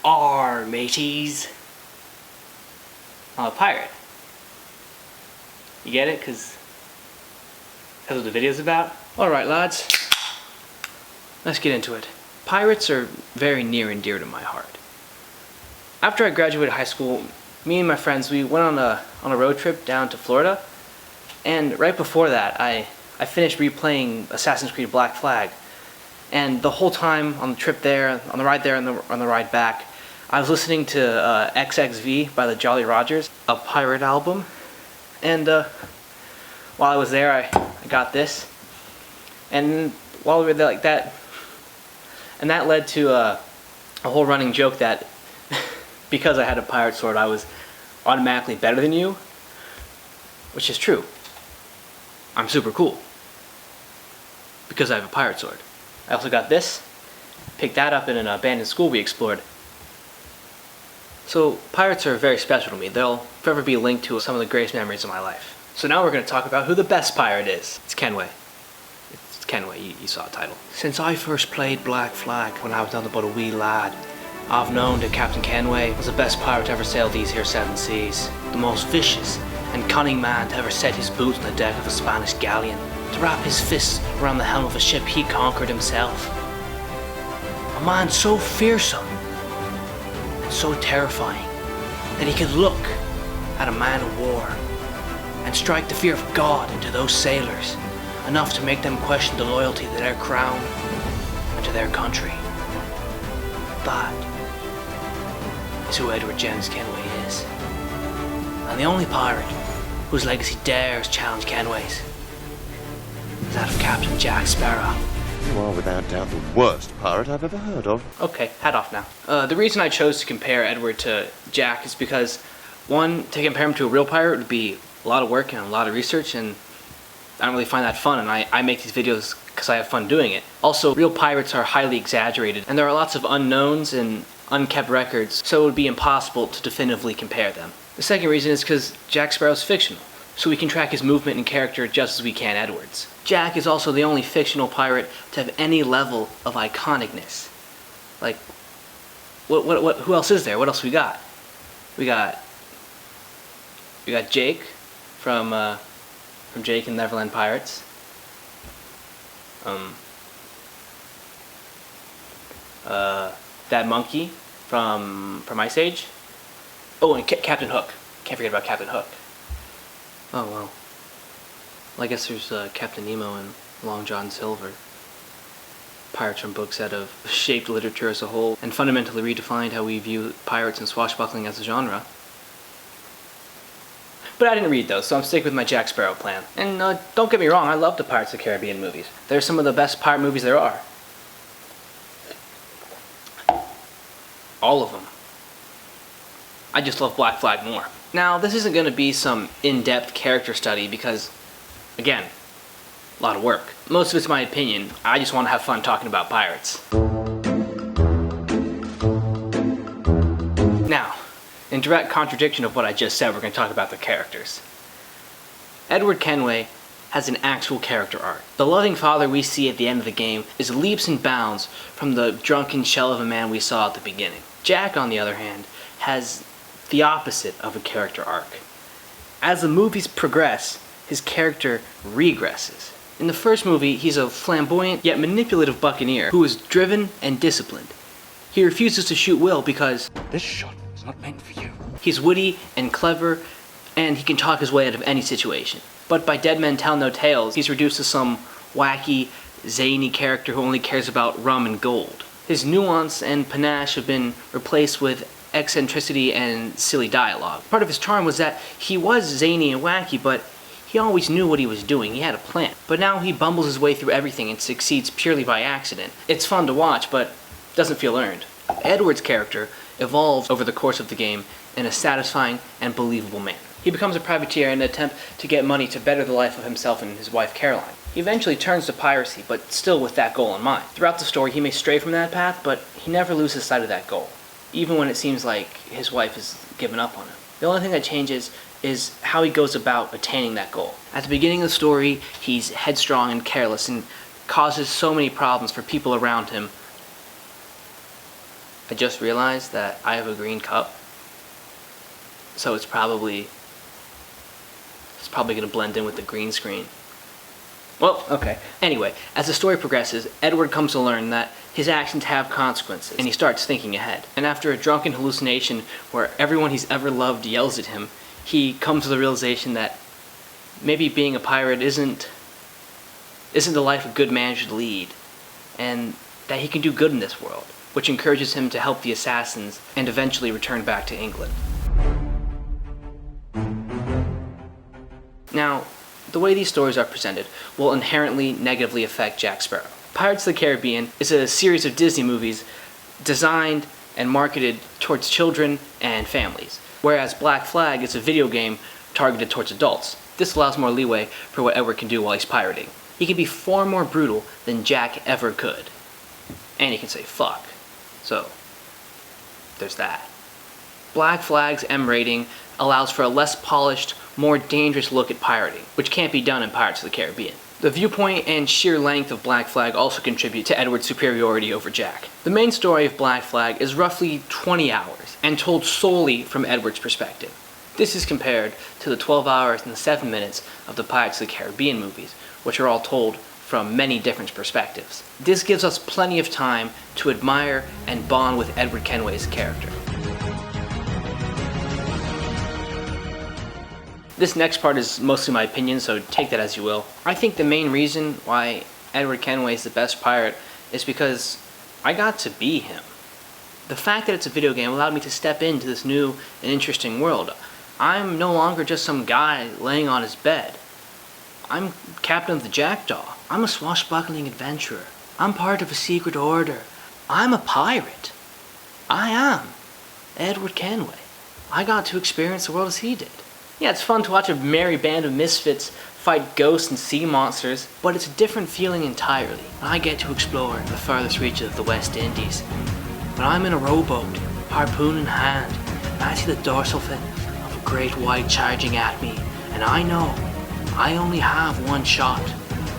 Arr, mateys. I'm a pirate. You get it? Because what the video's about? Alright lads, let's get into it. Pirates are very near and dear to my heart. After I graduated high school, me and my friends, we went on a road trip down to Florida. And right before that, I finished replaying Assassin's Creed Black Flag. And the whole time on the trip there, on the ride there and on the ride back, I was listening to XXV by the Jolly Rogers, a pirate album. And while I was there, I got this. And while we were there like that, and that led to a whole running joke that because I had a pirate sword, I was automatically better than you, which is true. I'm super cool because I have a pirate sword. I also got this, picked that up in an abandoned school we explored. So pirates are very special to me. They'll forever be linked to some of the greatest memories of my life. So now we're going to talk about who the best pirate is. It's Kenway. It's Kenway, you saw the title. Since I first played Black Flag when I was nothing but a wee lad, I've known that Captain Kenway was the best pirate to ever sail these here seven seas. The most vicious and cunning man to ever set his boots on the deck of a Spanish galleon. To wrap his fists around the helm of a ship he conquered himself. A man so fearsome and so terrifying that he could look at a man of war and strike the fear of God into those sailors, enough to make them question the loyalty to their crown and to their country. That is who Edward James Kenway is. And the only pirate whose legacy dares challenge Kenway's is that of Captain Jack Sparrow. You are without doubt the worst pirate I've ever heard of. Okay, hat off now. The reason I chose to compare Edward to Jack is because, one, to compare him to a real pirate would be a lot of work and a lot of research, and I don't really find that fun, and I make these videos because I have fun doing it. Also, real pirates are highly exaggerated, and there are lots of unknowns and unkept records, so it would be impossible to definitively compare them. The second reason is because Jack Sparrow's fictional, so we can track his movement and character just as we can Edward's. Jack is also the only fictional pirate to have any level of iconicness. Like, who else is there? What else we got? We got Jake from Jake and Neverland Pirates. That monkey from Ice Age. Oh, and Captain Hook. Can't forget about Captain Hook. Oh, well. I guess there's Captain Nemo and Long John Silver. Pirates from books that have shaped literature as a whole and fundamentally redefined how we view pirates and swashbuckling as a genre. But I didn't read those, so I'm sticking with my Jack Sparrow plan. And don't get me wrong, I love the Pirates of the Caribbean movies. They're some of the best pirate movies there are. All of them. I just love Black Flag more. Now, this isn't going to be some in-depth character study because, again, a lot of work. Most of it's my opinion. I just want to have fun talking about pirates. Now, in direct contradiction of what I just said, we're going to talk about the characters. Edward Kenway has an actual character arc. The loving father we see at the end of the game is leaps and bounds from the drunken shell of a man we saw at the beginning. Jack, on the other hand, has the opposite of a character arc. As the movies progress, his character regresses. In the first movie, he's a flamboyant yet manipulative buccaneer who is driven and disciplined. He refuses to shoot Will because this shot is not meant for you. He's witty and clever, and he can talk his way out of any situation. But by Dead Men Tell No Tales, he's reduced to some wacky, zany character who only cares about rum and gold. His nuance and panache have been replaced with eccentricity and silly dialogue. Part of his charm was that he was zany and wacky, but he always knew what he was doing. He had a plan. But now he bumbles his way through everything and succeeds purely by accident. It's fun to watch, but doesn't feel earned. Edward's character evolves over the course of the game in a satisfying and believable manner. He becomes a privateer in an attempt to get money to better the life of himself and his wife Caroline. He eventually turns to piracy, but still with that goal in mind. Throughout the story, he may stray from that path, but he never loses sight of that goal, even when it seems like his wife has given up on him. The only thing that changes is how he goes about attaining that goal. At the beginning of the story, he's headstrong and careless and causes so many problems for people around him. I just realized that I have a green cup, so it's probably gonna blend in with the green screen. Well, okay. Anyway, as the story progresses, Edward comes to learn that his actions have consequences, and he starts thinking ahead. And after a drunken hallucination where everyone he's ever loved yells at him, he comes to the realization that maybe being a pirate isn't the life a good man should lead, and that he can do good in this world, which encourages him to help the assassins and eventually return back to England. Now, the way these stories are presented will inherently negatively affect Jack Sparrow. Pirates of the Caribbean is a series of Disney movies designed and marketed towards children and families, whereas Black Flag is a video game targeted towards adults. This allows more leeway for what Edward can do while he's pirating. He can be far more brutal than Jack ever could. And he can say fuck. So, there's that. Black Flag's M rating allows for a less polished, more dangerous look at pirating, which can't be done in Pirates of the Caribbean. The viewpoint and sheer length of Black Flag also contribute to Edward's superiority over Jack. The main story of Black Flag is roughly 20 hours, and told solely from Edward's perspective. This is compared to the 12 hours and 7 minutes of the Pirates of the Caribbean movies, which are all told from many different perspectives. This gives us plenty of time to admire and bond with Edward Kenway's character. This next part is mostly my opinion, so take that as you will. I think the main reason why Edward Kenway is the best pirate is because I got to be him. The fact that it's a video game allowed me to step into this new and interesting world. I'm no longer just some guy laying on his bed. I'm captain of the Jackdaw. I'm a swashbuckling adventurer. I'm part of a secret order. I'm a pirate. I am Edward Kenway. I got to experience the world as he did. Yeah, it's fun to watch a merry band of misfits fight ghosts and sea monsters, but it's a different feeling entirely. I get to explore the furthest reaches of the West Indies. When I'm in a rowboat, harpoon in hand, and I see the dorsal fin of a great white charging at me, and I know I only have one shot,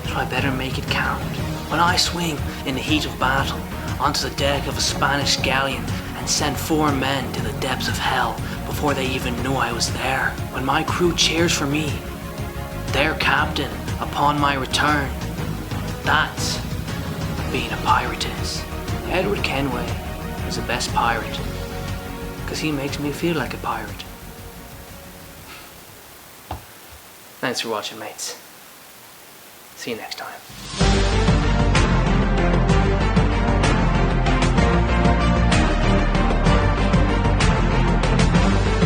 so I better make it count. When I swing in the heat of battle onto the deck of a Spanish galleon and send 4 men to the depths of hell before they even knew I was there. When my crew cheers for me, their captain, upon my return. That's being a pirate is. Edward Kenway is the best pirate, because he makes me feel like a pirate. Thanks for watching, mates. See you next time.